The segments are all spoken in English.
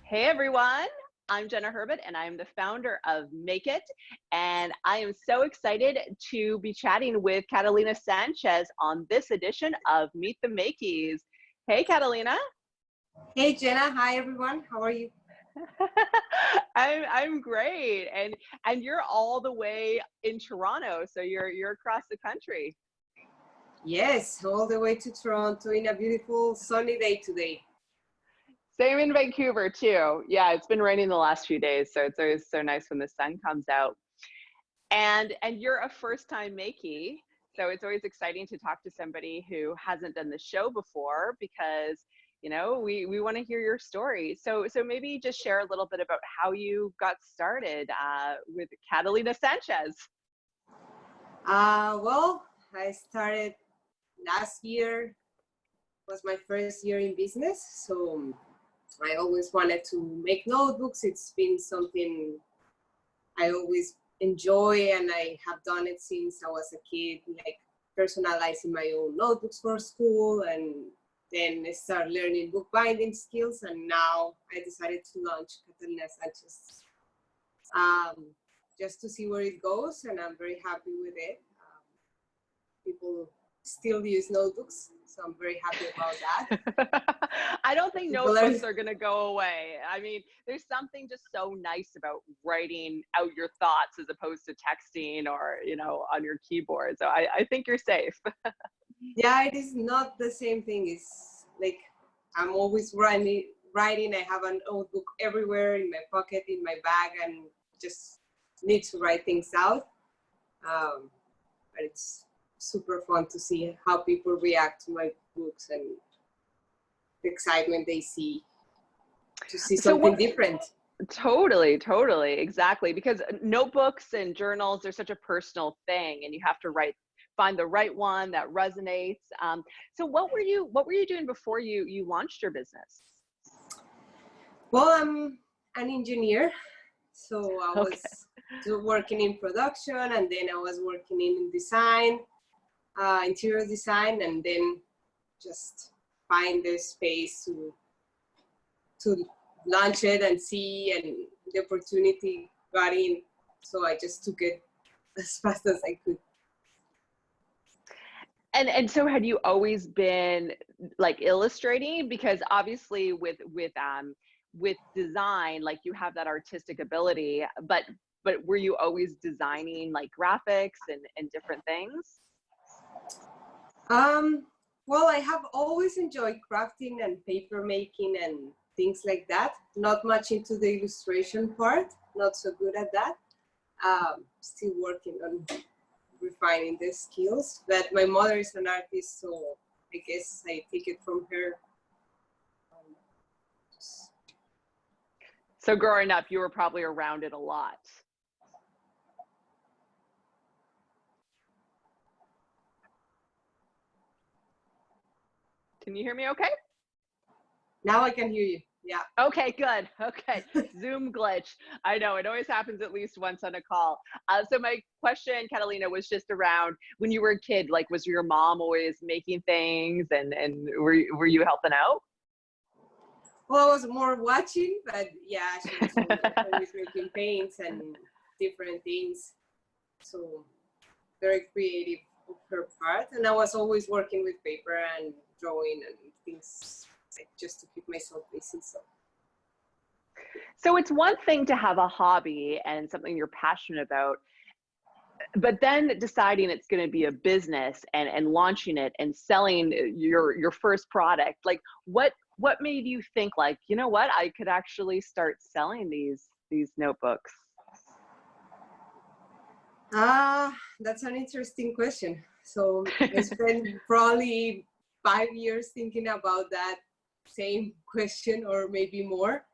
Hey everyone, I'm Jenna Herbert and I'm the founder of Make It. And I am so excited to be chatting with Catalina Sanchez on this edition of Meet the Makies. Hey Catalina. Hey Jenna, hi everyone. How are you? I'm great. And you're all the way in Toronto, so you're across the country. Yes, all the way to Toronto in a beautiful sunny day today. Same in Vancouver too. Yeah, it's been raining the last few days, so it's always so nice when the sun comes out. And you're a first-time Makey, so it's always exciting to talk to somebody who hasn't done the show before because we want to hear your story. So maybe just share a little bit about how you got started with Catalina Sanchez. Well, I started last year. Was my first year in business, so I always wanted to make notebooks. It's been something I always enjoy, and I have done it since I was a kid, like personalizing my own notebooks for school, and then I started learning bookbinding skills, and now I decided to launch Catalina Sánchez just to see where it goes, and I'm very happy with it. People still use notebooks, so I'm very happy about that. I don't think notebooks are going to go away. I mean, there's something just so nice about writing out your thoughts as opposed to texting or, on your keyboard. So I think you're safe. Yeah, it is not the same thing. It's like I'm always writing. I have a notebook everywhere in my pocket, in my bag, and just need to write things out. But it's super fun to see how people react to my books and the excitement they see to see something different. Totally, exactly. Because notebooks and journals are such a personal thing, and you have to find the right one that resonates. So what were you doing before you launched your business? Well, I'm an engineer, so I was working in production, and then I was working in design, interior design, and then just find the space to launch it and see, and the opportunity got in, so I just took it as fast as I could. And so had you always been like illustrating? Because obviously with design, like you have that artistic ability, but were you always designing like graphics and different things? Well, I have always enjoyed crafting and paper making and things like that. Not much into the illustration part, not so good at that. Still working on refining the skills, but my mother is an artist, so I guess I take it from her. So growing up, you were probably around it a lot. Can you hear me okay? Now I can hear you. Yeah. Okay, good. Okay. Zoom glitch. I know it always happens at least once on a call. So my question, Catalina, was just around when you were a kid, like was your mom always making things and were you helping out? Well, I was more watching, but yeah, she was always making paints and different things. So very creative of her part. And I was always working with paper and drawing and things like just to keep myself busy. So it's one thing to have a hobby and something you're passionate about, but then deciding it's going to be a business and launching it and selling your first product. Like what made you think like, you know what, I could actually start selling these notebooks? That's an interesting question. So I spent probably 5 years thinking about that same question, or maybe more.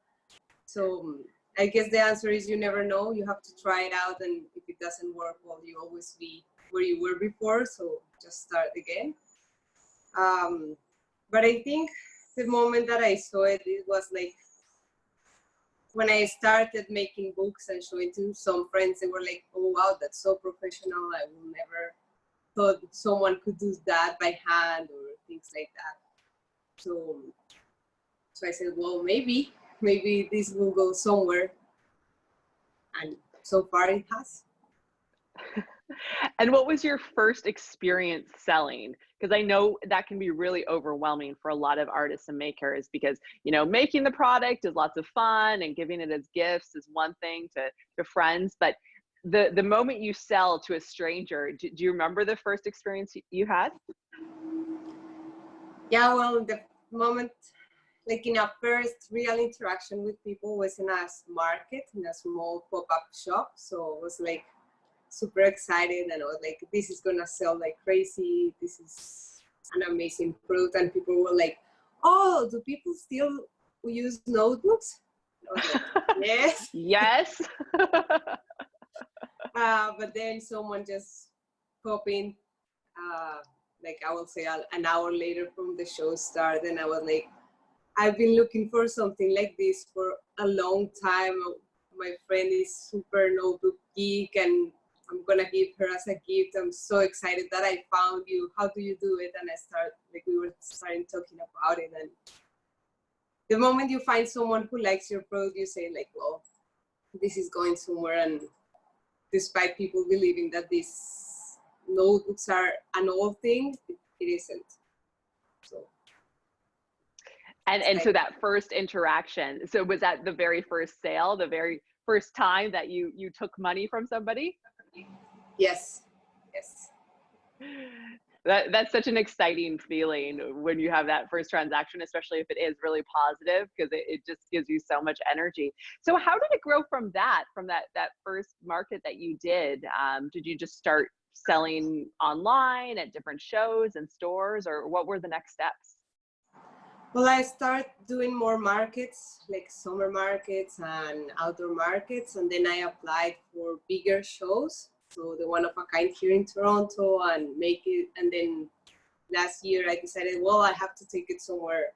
So I guess the answer is you never know. You have to try it out, and if it doesn't work, well, you always be where you were before, so just start again. But I think the moment that I saw it, it was like when I started making books and showing to some friends, they were like, oh wow, that's so professional. I will never thought someone could do that by hand or things like that. So I said, well, maybe maybe this will go somewhere. And so far it has. And what was your first experience selling? Because I know that can be really overwhelming for a lot of artists and makers, because, you know, making the product is lots of fun and giving it as gifts is one thing to friends, but the moment you sell to a stranger, do you remember the first experience you had? Yeah, well, the moment, like in a first real interaction with people was in a market, in a small pop-up shop. So it was like super excited, and I was like, this is gonna sell like crazy. This is an amazing product. And people were like, oh, do people still use notebooks? I was like, yes. Yes. But then someone just popped in, like I will say an hour later from the show start, and I was like, I've been looking for something like this for a long time. My friend is super notebook geek, and I'm gonna give her as a gift. I'm so excited that I found you. How do you do it? And we were starting talking about it. And the moment you find someone who likes your product, you say like, well, this is going somewhere. And despite people believing that these notebooks are an old thing, it isn't. So. And so that first interaction, so was that the very first sale, the very first time that you took money from somebody? Yes, yes. That's such an exciting feeling when you have that first transaction, especially if it is really positive, because it just gives you so much energy. So how did it grow from that first market that you did? Did you just start selling online at different shows and stores, or what were the next steps? Well, I started doing more markets, like summer markets and outdoor markets, and then I applied for bigger shows. So the One of a Kind here in Toronto and make it. And then last year I decided, well, I have to take it somewhere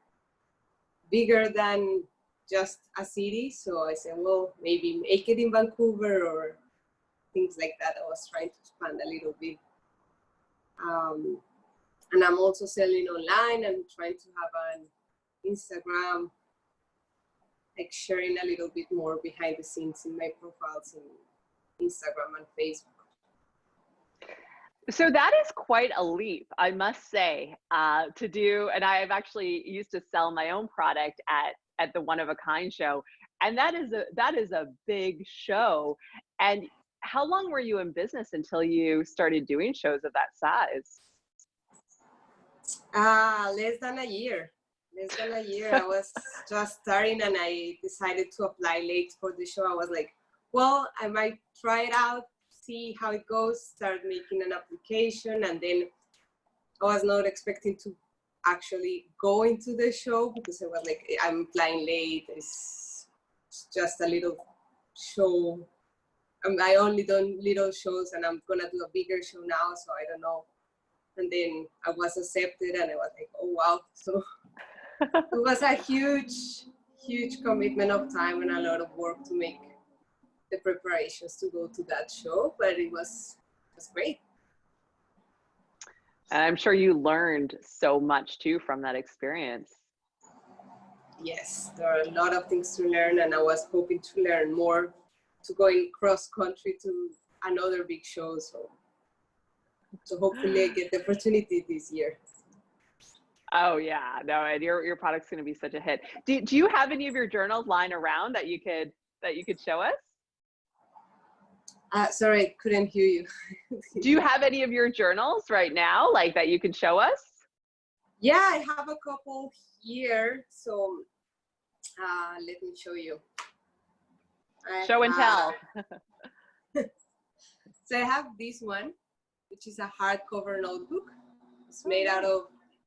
bigger than just a city. So I said, well, maybe make it in Vancouver or things like that. I was trying to expand a little bit. And I'm also selling online and trying to have an Instagram, like sharing a little bit more behind the scenes in my profiles in Instagram and Facebook. So that is quite a leap, I must say, to do. And I've actually used to sell my own product at the One of a Kind show, and that is a big show. And how long were you in business until you started doing shows of that size? Less than a year. Less than a year. I was just starting, and I decided to apply late for the show. I was like, well, I might try it out, see how it goes, start making an application. And then I was not expecting to actually go into the show, because I was like, I'm applying late. It's just a little show. I only done little shows, and I'm gonna do a bigger show now, so I don't know. And then I was accepted, and I was like, oh wow. So it was a huge commitment of time and a lot of work to make the preparations to go to that show, but it was great. And I'm sure you learned so much too from that experience. Yes, there are a lot of things to learn, and I was hoping to learn more, to go in cross country to another big show. So hopefully I get the opportunity this year. Oh yeah, no, and your product's going to be such a hit. Do you have any of your journals lying around that you could show us? Sorry, I couldn't hear you. Do you have any of your journals right now, like that you can show us? Yeah, I have a couple here. So let me show you. Show and tell. So I have this one, which is a hardcover notebook. It's made out of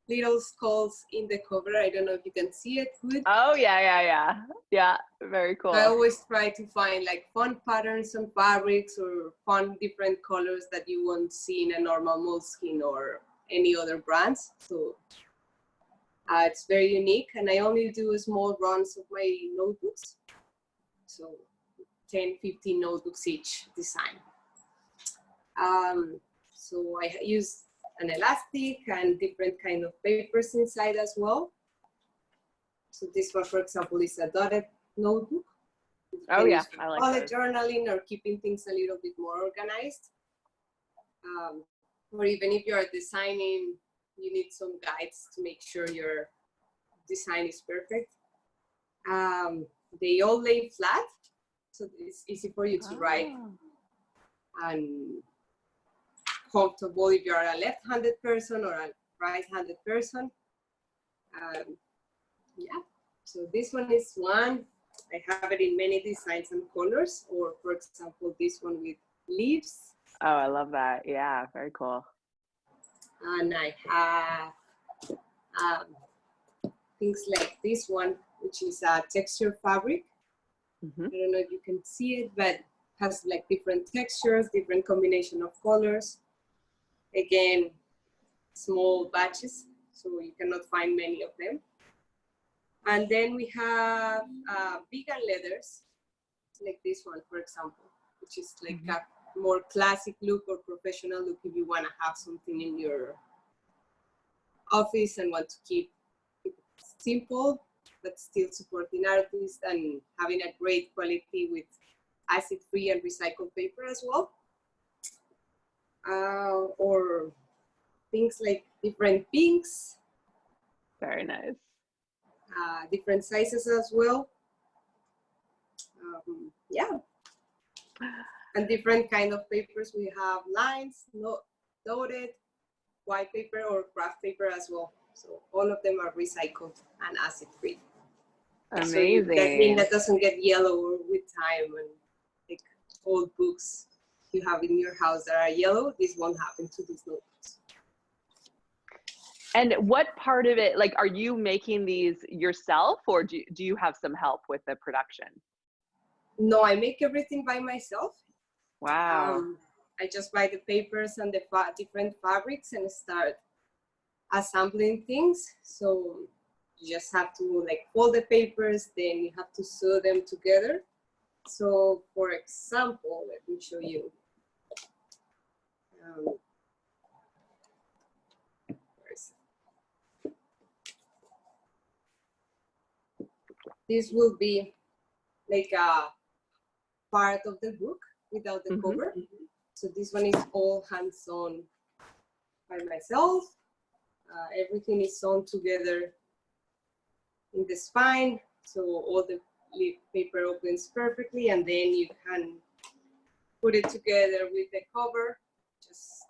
little skulls in the cover. I don't know if you can see it good. Oh yeah, very cool. I always try to find like fun patterns on fabrics or fun different colors that you won't see in a normal Moleskine or any other brands. So it's very unique, and I only do small runs of my notebooks. So 10, 15 notebooks each design. So I use an elastic and different kind of papers inside as well. So this one, for example, is a dotted notebook. You Oh can yeah, use for I like bullet those. journaling or keeping things a little bit more organized. Or even if you're designing, you need some guides to make sure your design is perfect. They all lay flat, so it's easy for you to write, and comfortable if you're a left-handed person or a right-handed person. Yeah, so this one is one. I have it in many designs and colors, or for example, this one with leaves. Oh, I love that. Yeah, very cool. And I have things like this one, which is a texture fabric. Mm-hmm. I don't know if you can see it, but has like different textures, different combination of colors. Again, small batches, so you cannot find many of them. And then we have vegan leathers, like this one, for example, which is like a more classic look or professional look if you want to have something in your office and want to keep it simple, but still supporting artists and having a great quality with acid-free and recycled paper as well. Or things like different pinks. Very nice. Different sizes as well. Yeah. And different kind of papers. We have lines, dotted, white paper or craft paper as well. So all of them are recycled and acid-free. Amazing. So that means that doesn't get yellow with time, and like old books you have in your house that are yellow, this won't happen to these notebooks. And what part of it, like, are you making these yourself, or do you have some help with the production? No, I make everything by myself. Wow. I just buy the papers and the different fabrics and start assembling things. So you just have to like fold the papers, then you have to sew them together. So for example, let me show you. This will be like a part of the book without the cover. So this one is all hands-on by myself. Everything is sewn together in the spine, so all the paper opens perfectly, and then you can put it together with the cover. Just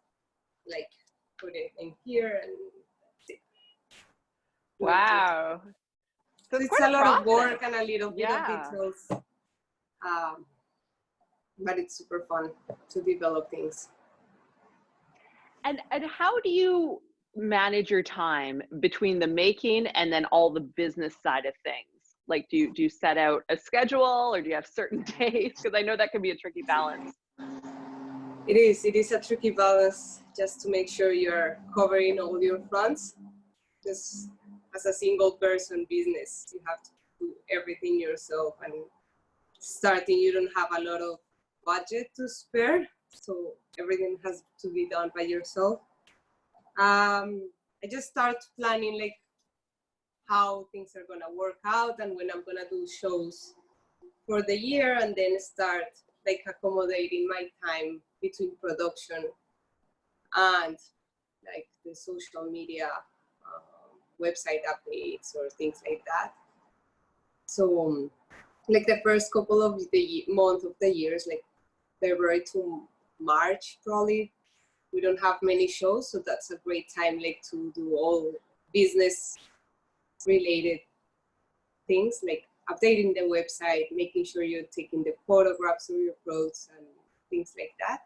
like put it in here, and that's it. Wow. So it's a lot of work and a little bit of details, but it's super fun to develop things. And how do you manage your time between the making and then all the business side of things? Like, do you set out a schedule, or do you have certain days? Because I know that can be a tricky balance. It is a tricky balance, just to make sure you're covering all your fronts. Because as a single person business, you have to do everything yourself, and starting, you don't have a lot of budget to spare, so everything has to be done by yourself. I just start planning like how things are gonna work out and when I'm gonna do shows for the year, and then start like accommodating my time between production and like the social media website updates or things like that. So like the first couple of the month of the years, like February to March, probably we don't have many shows, so that's a great time like to do all business related things, like updating the website, making sure you're taking the photographs of your products and things like that.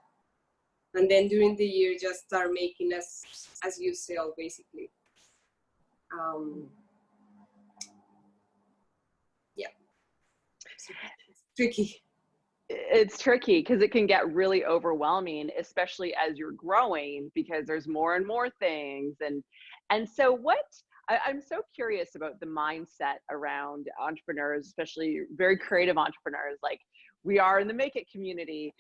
And then during the year, just start making as you sell, basically. Yeah, it's tricky. It's tricky because it can get really overwhelming, especially as you're growing, because there's more and more things. And so I'm so curious about the mindset around entrepreneurs, especially very creative entrepreneurs like we are in the Make It community.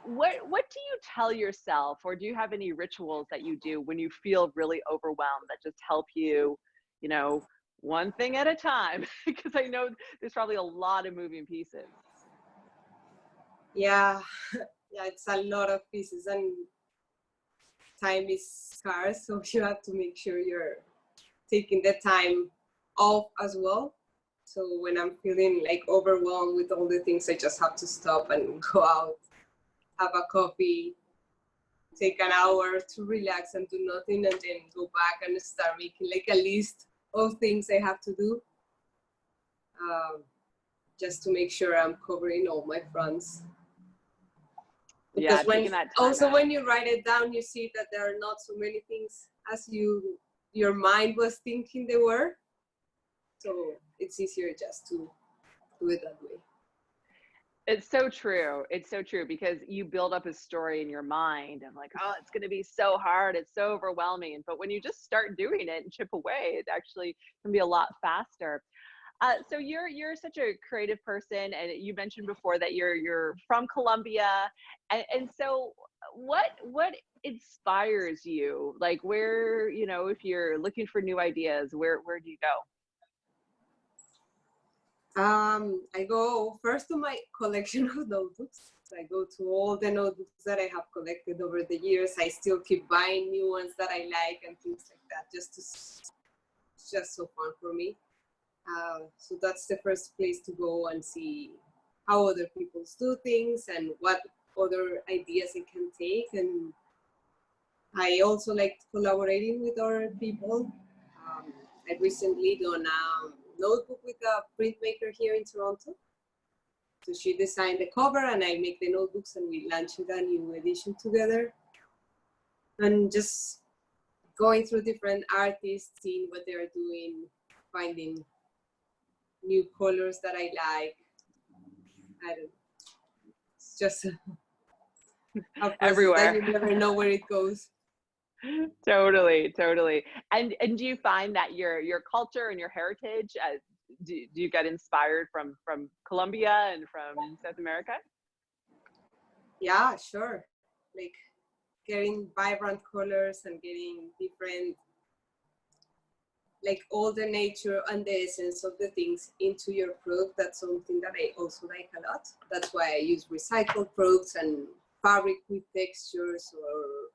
What do you tell yourself, or do you have any rituals that you do when you feel really overwhelmed that just help you, one thing at a time, because I know there's probably a lot of moving pieces. Yeah, yeah, it's a lot of pieces and time is scarce, so you have to make sure you're taking the time off as well. So when I'm feeling like overwhelmed with all the things, I just have to stop and go out, have a coffee, take an hour to relax and do nothing, and then go back and start making like a list of things I have to do, just to make sure I'm covering all my fronts. Because when you write it down, you see that there are not so many things as your mind was thinking they were. So it's easier just to do it that way. It's so true. It's so true, because you build up a story in your mind. I'm like, oh, it's going to be so hard. It's so overwhelming. But when you just start doing it and chip away, it actually can be a lot faster. So you're such a creative person, and you mentioned before that you're from Colombia, and so what inspires you? Like, where, you know, if you're looking for new ideas, where do you go? I go first to my collection of notebooks. So I go to all the notebooks that I have collected over the years. I still keep buying new ones that I like and things like that. It's just so fun for me. So that's the first place to go and see how other people do things and what other ideas I can take. And I also like collaborating with other people. I recently done a notebook with a printmaker here in Toronto. So she designed the cover and I make the notebooks, and we launched a new edition together. And just going through different artists, seeing what they're doing, finding new colors that I like. I don't know. It's just a Everywhere. that you never know where it goes. Totally. And do you find that your culture and your heritage, do you get inspired from Colombia and from South America? Yeah, sure. Like getting vibrant colors and getting different, like all the nature and the essence of the things into your product. That's something that I also like a lot. That's why I use recycled products and fabric with textures, or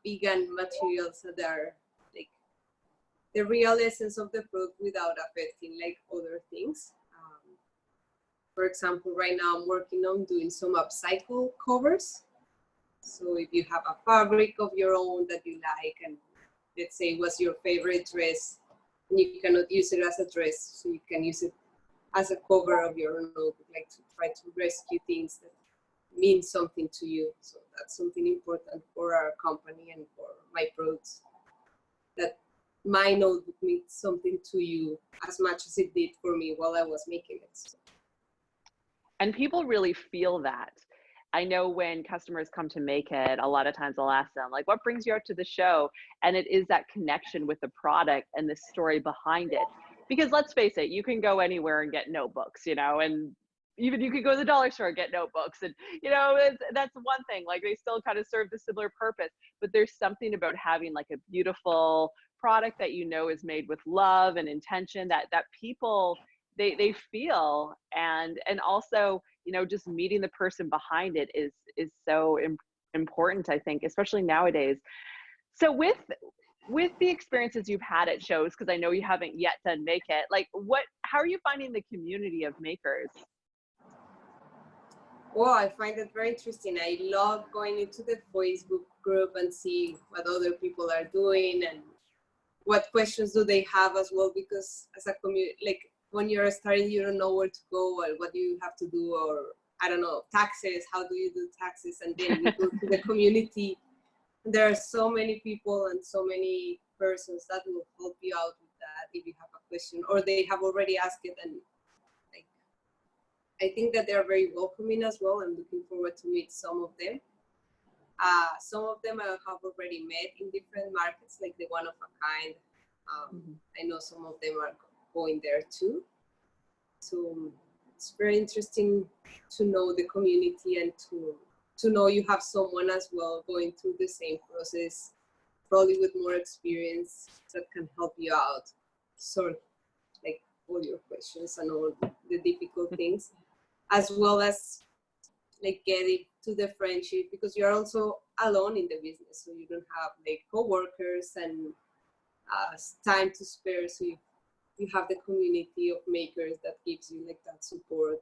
vegan materials that are like the real essence of the product without affecting like other things. For example, right now I'm working on doing some upcycle covers. So if you have a fabric of your own that you like, and let's say it was your favorite dress, and you cannot use it as a dress, so you can use it as a cover of your own notebook, like to try to rescue things that mean something to you. So that's something important for our company and for my products, that my notebook means something to you as much as it did for me while I was making it. So. And people really feel that. I know when customers come to make it, a lot of times I'll ask them, like, what brings you out to the show? And it is that connection with the product and the story behind it. Because let's face it, you can go anywhere and get notebooks, you know, and even you could go to the dollar store and get notebooks. And, you know, that's one thing, like they still kind of serve the similar purpose. But there's something about having like a beautiful product that you know is made with love and intention that people, they feel, and also, you know, just meeting the person behind it is so important, I think, especially nowadays. So with the experiences you've had at shows, because I know you haven't yet done Make It, like how are you finding the community of makers? Well, I find it very interesting. I love going into the Facebook group and see what other people are doing and what questions do they have as well, because as a community, like when you're starting, you don't know where to go or what you have to do, or I don't know, taxes, how do you do taxes? And then you go to the community. There are so many people and so many persons that will help you out with that if you have a question, or they have already asked it. And like, I think that they're very welcoming as well. I'm looking forward to meet some of them. Some of them I have already met in different markets, like the One of a Kind. I know some of them are going there too. So it's very interesting to know the community and to know you have someone as well going through the same process, probably with more experience, that can help you out. Sorry, all your questions and all the difficult things, as well as like getting to the friendship, because you're also alone in the business, so you don't have like co-workers and time to spare. So you have the community of makers that gives you like that support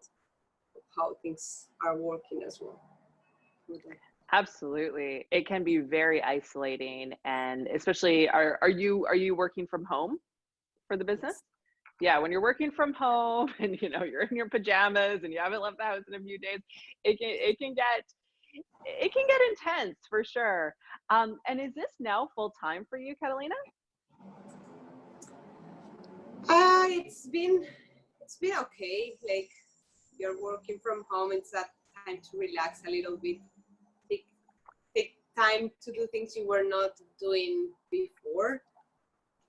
of how things are working as well. Absolutely. It can be very isolating, and especially are you working from home for the business? Yeah, when you're working from home and you're in your pajamas and you haven't left the house in a few days, it can get intense for sure. And is this now full time for you, Catalina? It's been okay. Like, you're working from home, it's that time to relax a little bit. Take time to do things you were not doing before.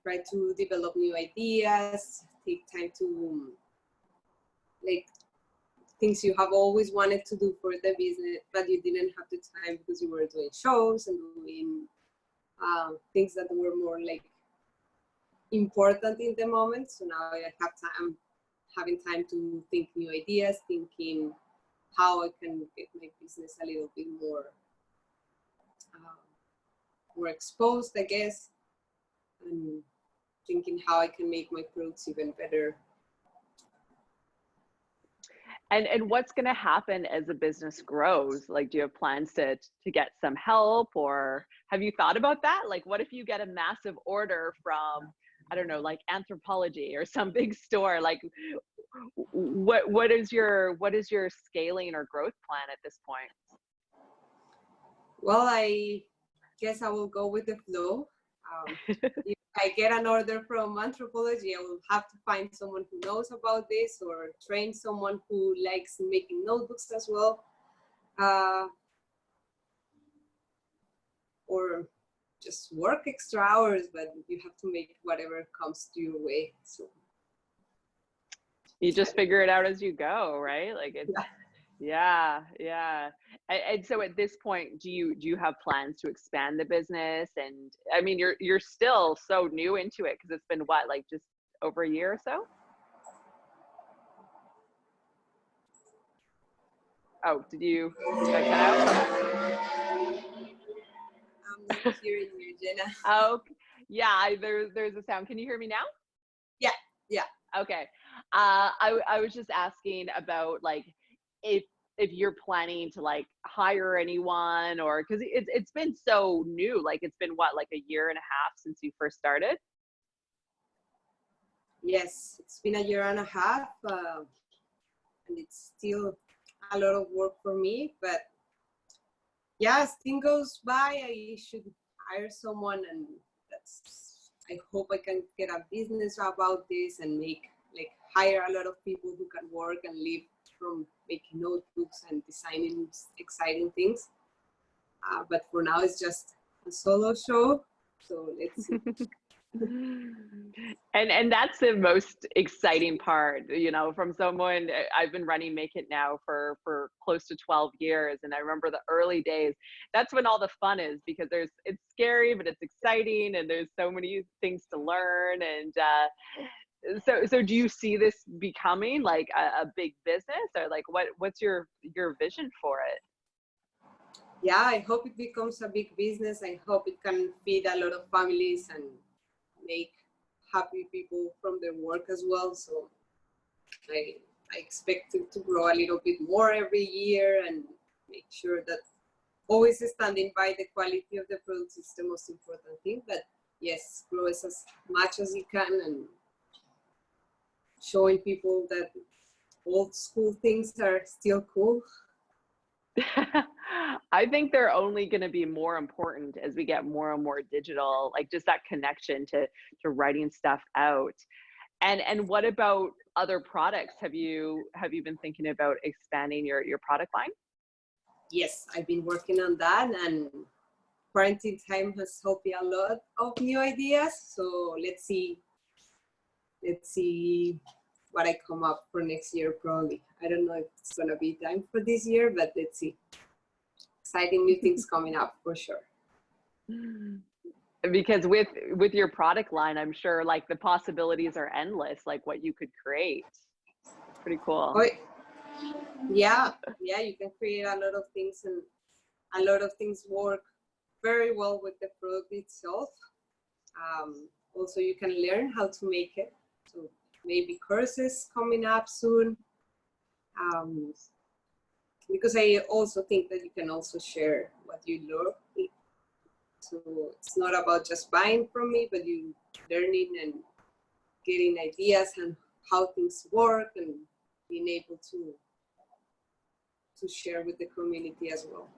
Try to develop new ideas. Take time to like things you have always wanted to do for the business, but you didn't have the time because you were doing shows and doing things that were more like important in the moment. So now I have time, having time to think new ideas, thinking how I can get my business a little bit more exposed, I guess, and thinking how I can make my products even better. And what's going to happen as the business grows? Like, do you have plans to get some help, or have you thought about that? Like, what if you get a massive order from, I don't know, like Anthropology or some big store? Like, what is your scaling or growth plan at this point? Well, I guess I will go with the flow. If I get an order from Anthropology, I will have to find someone who knows about this, or train someone who likes making notebooks as well, or just work extra hours, but you have to make whatever comes to your way. So you just figure it out as you go, right? Like, it's yeah. And so at this point, do you have plans to expand the business? And I mean, you're still so new into it, because it's been what, like just over a year or so? Oh, did I cut out? I'm not hearing you, Jenna. Oh, yeah, there's a sound. Can you hear me now? Yeah. Okay. I was just asking about, like, if you're planning to like hire anyone, or because it's been so new. Like, it's been what, like a year and a half since you first started? Yes, it's been a year and a half, and it's still a lot of work for me. But yeah, as thing goes by, I should hire someone, and I hope I can get a business about this and hire a lot of people who can work and live from making notebooks and designing exciting things. But for now, it's just a solo show. So let's see. And that's the most exciting part, from someone. I've been running Make It now for close to 12 years, and I remember the early days. That's when all the fun is, because it's scary, but it's exciting, and there's so many things to learn. And so do you see this becoming like a big business, or like what's your vision for it? Yeah, I hope it becomes a big business. I hope it can feed a lot of families and make happy people from their work as well. So I expect it to grow a little bit more every year, and make sure that always standing by the quality of the products is the most important thing. But yes, grow as much as you can, and showing people that old school things are still cool. I think they're only going to be more important as we get more and more digital, like just that connection to writing stuff out. And what about other products? Have you been thinking about expanding your product line? Yes, I've been working on that, and quarantine time has helped me a lot of new ideas. So let's see what I come up for next year. Probably, I don't know if it's gonna be time for this year, but let's see. Exciting new things coming up for sure. Because with your product line, I'm sure like the possibilities are endless, like what you could create. It's pretty cool. Oh, yeah, yeah, you can create a lot of things, and a lot of things work very well with the product itself. Also, you can learn how to make it. So maybe courses coming up soon. Because I also think that you can also share what you learn. So it's not about just buying from me, but you learning and getting ideas and how things work, and being able to share with the community as well.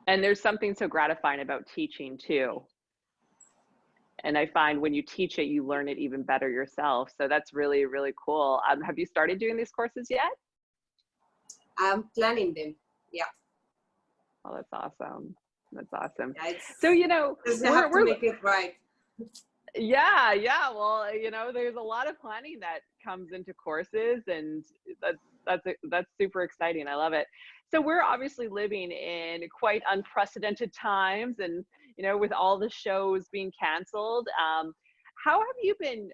And there's something so gratifying about teaching too. And I find when you teach it, you learn it even better yourself. So that's really, really cool. Have you started doing these courses yet? I'm planning them. Yeah. Oh, that's awesome. That's awesome. Yeah, so, you know, have to make it right. Yeah. Well, you know, there's a lot of planning that comes into courses, and that's super exciting. I love it. So we're obviously living in quite unprecedented times, and you know, with all the shows being canceled, how have you been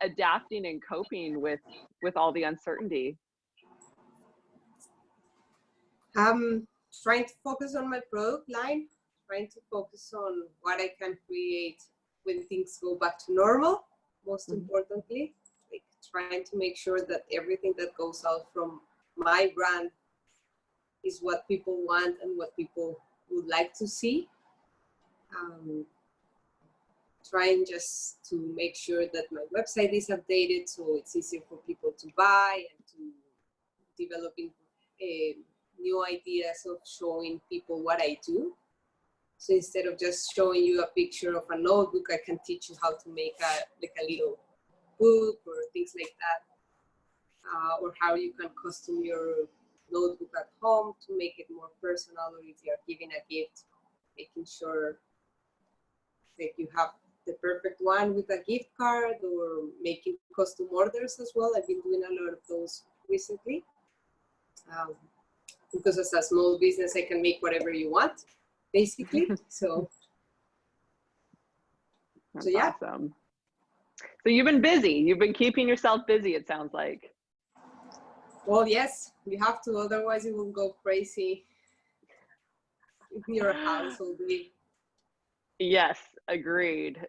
adapting and coping with all the uncertainty? I'm trying to focus on my product line, trying to focus on what I can create when things go back to normal, most importantly, like trying to make sure that everything that goes out from my brand is what people want and what people would like to see. Trying just to make sure that my website is updated so it's easier for people to buy, and to developing new ideas of showing people what I do. So instead of just showing you a picture of a notebook, I can teach you how to make a little book or things like that, or how you can custom your notebook at home to make it more personal, or if you're giving a gift, making sure that you have the perfect one with a gift card, or making custom orders as well. I've been doing a lot of those recently. Because as a small business, I can make whatever you want, basically. So yeah. Awesome. So you've been busy. You've been keeping yourself busy, it sounds like. Well, yes, you have to, otherwise it will go crazy in your house all day. Yes, agreed.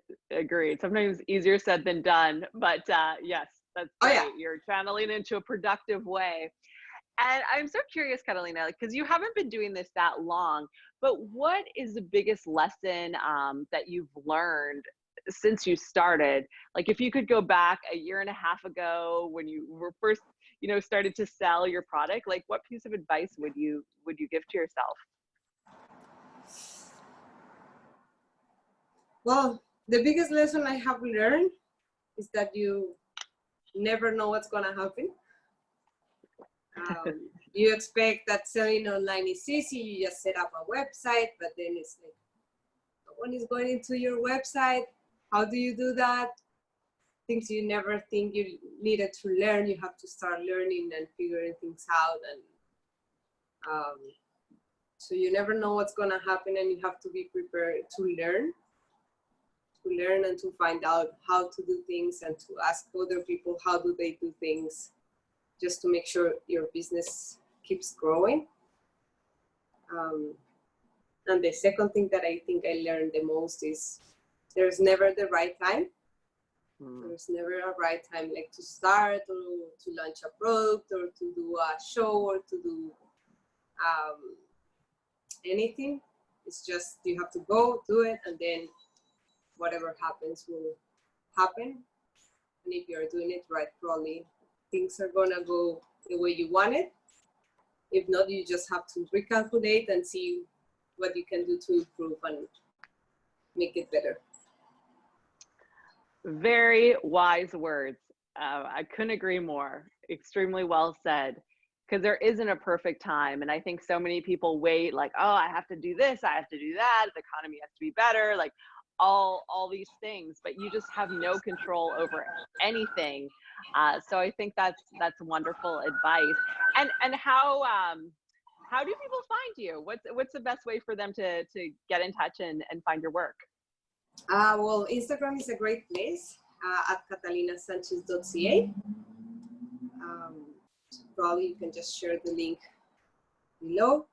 Sometimes easier said than done, but yes, that's great. Yeah. You're channeling into a productive way. And I'm so curious, Catalina, because you haven't been doing this that long, but what is the biggest lesson that you've learned since you started? Like if you could go back a year and a half ago when you were first, you know, started to sell your product, like what piece of advice would you give to yourself? Well, the biggest lesson I have learned is that you never know what's going to happen. You expect that selling online is easy, you just set up a website, but then it's like, no one is going into your website. How do you do that? Things you never think you needed to learn, you have to start learning and figuring things out. And so you never know what's going to happen, and you have to be prepared to learn and to find out how to do things, and to ask other people how do they do things, just to make sure your business keeps growing. And the second thing that I think I learned the most is there's never the right time. There's never a right time, like to start or to launch a product or to do a show or to do anything. It's just you have to go do it, and then whatever happens will happen. And if you're doing it right, probably things are gonna go the way you want it. If not, you just have to recalculate and see what you can do to improve and make it better. Very wise words. I couldn't agree more. Extremely well said. Because there isn't a perfect time. And I think so many people wait like, oh, I have to do this, I have to do that, the economy has to be better, like all these things, but you just have no control over anything. So I think that's wonderful advice. And how do people find you? What's the best way for them to get in touch and find your work? Well, Instagram is a great place at catalinasanchez.ca. Probably you can just share the link below.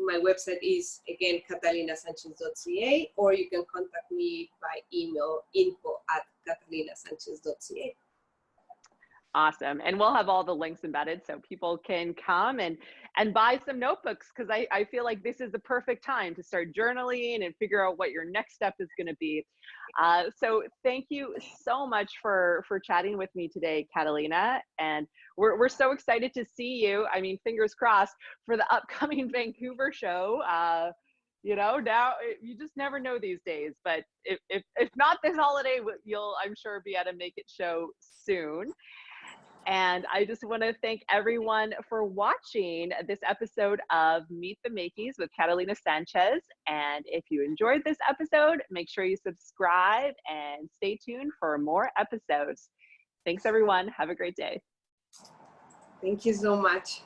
My website is, again, catalinasanchez.ca, or you can contact me by email, info@catalinasanchez.ca. Awesome. And we'll have all the links embedded so people can come and buy some notebooks, because I feel like this is the perfect time to start journaling and figure out what your next step is going to be. So thank you so much for chatting with me today, Catalina. And we're so excited to see you. I mean, fingers crossed for the upcoming Vancouver show. You know, now you just never know these days, but if not this holiday, you'll, I'm sure, be at a Make It show soon. And I just want to thank everyone for watching this episode of Meet the Makies with Catalina Sánchez. And if you enjoyed this episode, make sure you subscribe and stay tuned for more episodes. Thanks, everyone. Have a great day. Thank you so much.